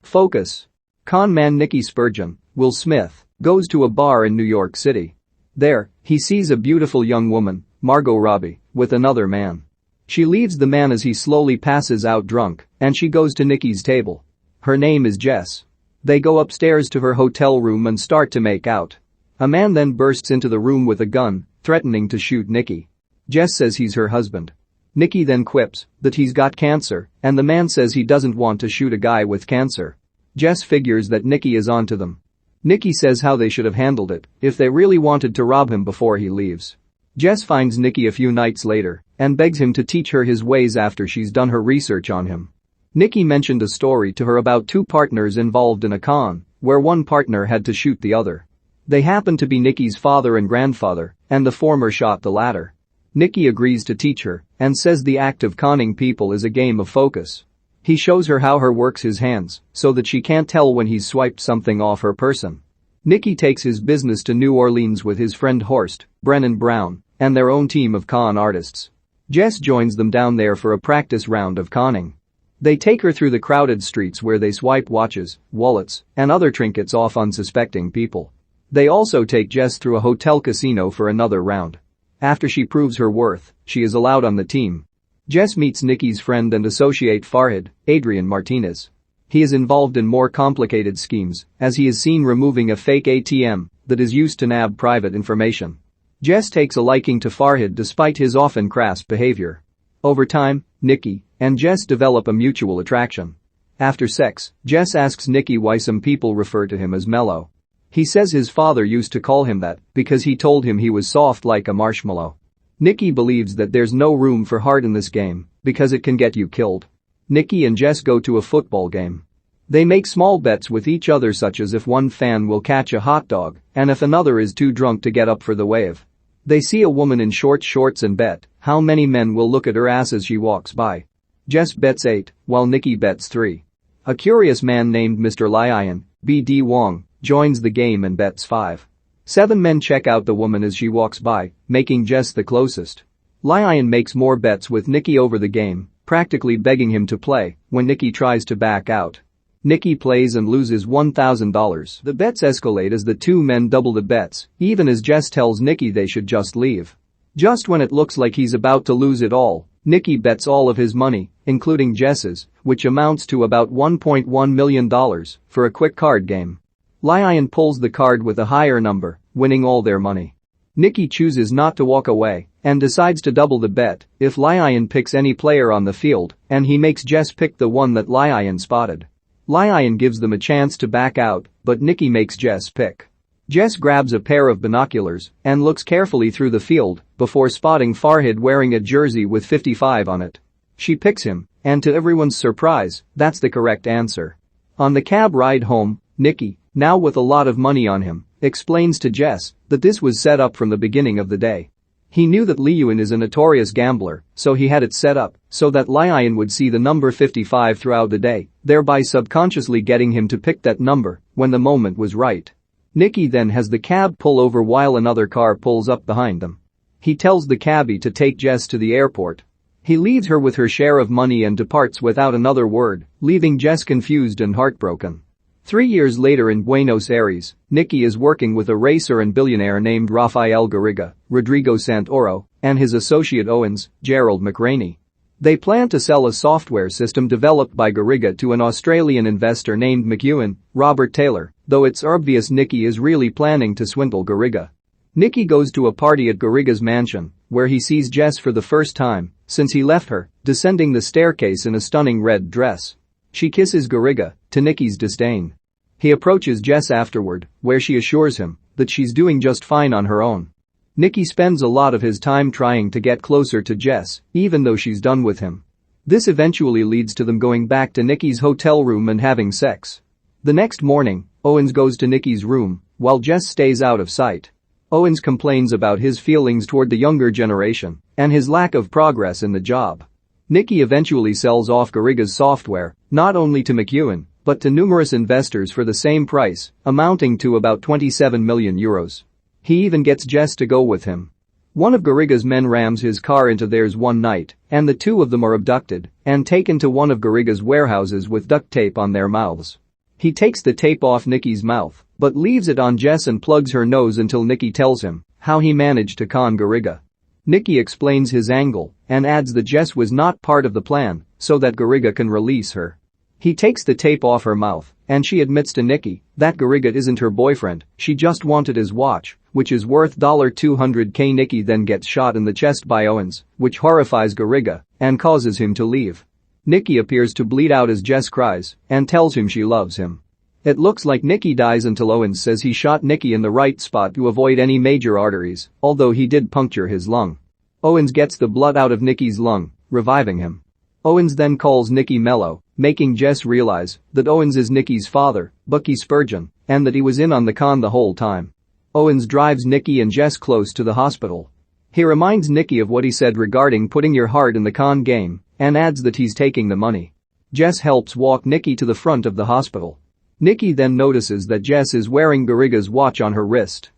Focus. Con man Nicky Spurgeon, Will Smith, goes to a bar in New York City. There, he sees a beautiful young woman, Margot Robbie, with another man. She leaves the man as he slowly passes out drunk, and she goes to Nicky's table. Her name is Jess. They go upstairs to her hotel room and start to make out. A man then bursts into the room with a gun, threatening to shoot Nicky. Jess says he's her husband. Nicky then quips that he's got cancer, and the man says he doesn't want to shoot a guy with cancer. Jess figures that Nicky is onto them. Nicky says how they should have handled it if they really wanted to rob him before he leaves. Jess finds Nicky a few nights later and begs him to teach her his ways after she's done her research on him. Nicky mentioned a story to her about two partners involved in a con, where one partner had to shoot the other. They happened to be Nicky's father and grandfather, and the former shot the latter. Nicky agrees to teach her and says the act of conning people is a game of focus. He shows her how he works his hands so that she can't tell when he's swiped something off her person. Nicky takes his business to New Orleans with his friend Horst, Brennan Brown, and their own team of con artists. Jess joins them down there for a practice round of conning. They take her through the crowded streets where they swipe watches, wallets, and other trinkets off unsuspecting people. They also take Jess through a hotel casino for another round. After she proves her worth, she is allowed on the team. Jess meets Nicky's friend and associate Farhad, Adrian Martinez. He is involved in more complicated schemes, as he is seen removing a fake ATM that is used to nab private information. Jess takes a liking to Farhad despite his often crass behavior. Over time, Nicky and Jess develop a mutual attraction. After sex, Jess asks Nicky why some people refer to him as mellow. He says his father used to call him that because he told him he was soft like a marshmallow. Nicky believes that there's no room for heart in this game because it can get you killed. Nicky and Jess go to a football game. They make small bets with each other, such as if one fan will catch a hot dog and if another is too drunk to get up for the wave. They see a woman in short shorts and bet how many men will look at her ass as she walks by. Jess bets 8, while Nicky bets 3. A curious man named Mr. Lion, B.D. Wong, joins the game and bets 5. 7 men check out the woman as she walks by, making Jess the closest. Lion makes more bets with Nicky over the game, practically begging him to play when Nicky tries to back out. Nicky plays and loses $1,000. The bets escalate as the two men double the bets, even as Jess tells Nicky they should just leave. Just when it looks like he's about to lose it all, Nicky bets all of his money, including Jess's, which amounts to about $1.1 million, for a quick card game. Lion pulls the card with a higher number, winning all their money. Nicky chooses not to walk away and decides to double the bet if Lion picks any player on the field, and he makes Jess pick the one that Lion spotted. Lion gives them a chance to back out, but Nicky makes Jess pick. Jess grabs a pair of binoculars and looks carefully through the field before spotting Farhad wearing a jersey with 55 on it. She picks him, and to everyone's surprise, that's the correct answer. On the cab ride home, Nicky, now with a lot of money on him, explains to Jess that this was set up from the beginning of the day. He knew that Liuan is a notorious gambler, so he had it set up so that Lion would see the number 55 throughout the day, thereby subconsciously getting him to pick that number when the moment was right. Nicky then has the cab pull over while another car pulls up behind them. He tells the cabbie to take Jess to the airport. He leaves her with her share of money and departs without another word, leaving Jess confused and heartbroken. 3 years later in Buenos Aires, Nicky is working with a racer and billionaire named Rafael Garriga, Rodrigo Santoro, and his associate Owens, Gerald McRaney. They plan to sell a software system developed by Garriga to an Australian investor named McEwen, Robert Taylor, though it's obvious Nicky is really planning to swindle Garriga. Nicky goes to a party at Garriga's mansion, where he sees Jess for the first time since he left her, descending the staircase in a stunning red dress. She kisses Garriga, to Nicky's disdain. He approaches Jess afterward, where she assures him that she's doing just fine on her own. Nicky spends a lot of his time trying to get closer to Jess, even though she's done with him. This eventually leads to them going back to Nicky's hotel room and having sex. The next morning, Owens goes to Nicky's room, while Jess stays out of sight. Owens complains about his feelings toward the younger generation and his lack of progress in the job. Nicky eventually sells off Garriga's software, not only to McEwen, but to numerous investors for the same price, amounting to about 27 million euros. He even gets Jess to go with him. One of Garriga's men rams his car into theirs one night, and the two of them are abducted and taken to one of Garriga's warehouses with duct tape on their mouths. He takes the tape off Nikki's mouth, but leaves it on Jess and plugs her nose until Nikki tells him how he managed to con Garriga. Nikki explains his angle and adds that Jess was not part of the plan so that Garriga can release her. He takes the tape off her mouth and she admits to Nikki that Garriga isn't her boyfriend, she just wanted his watch, which is worth $200K. Nikki then gets shot in the chest by Owens, which horrifies Garriga and causes him to leave. Nikki appears to bleed out as Jess cries and tells him she loves him. It looks like Nikki dies until Owens says he shot Nikki in the right spot to avoid any major arteries, although he did puncture his lung. Owens gets the blood out of Nikki's lung, reviving him. Owens then calls Nikki mellow, making Jess realize that Owens is Nikki's father, Bucky Spurgeon, and that he was in on the con the whole time. Owens drives Nikki and Jess close to the hospital. He reminds Nikki of what he said regarding putting your heart in the con game and adds that he's taking the money. Jess helps walk Nikki to the front of the hospital. Nikki then notices that Jess is wearing Garriga's watch on her wrist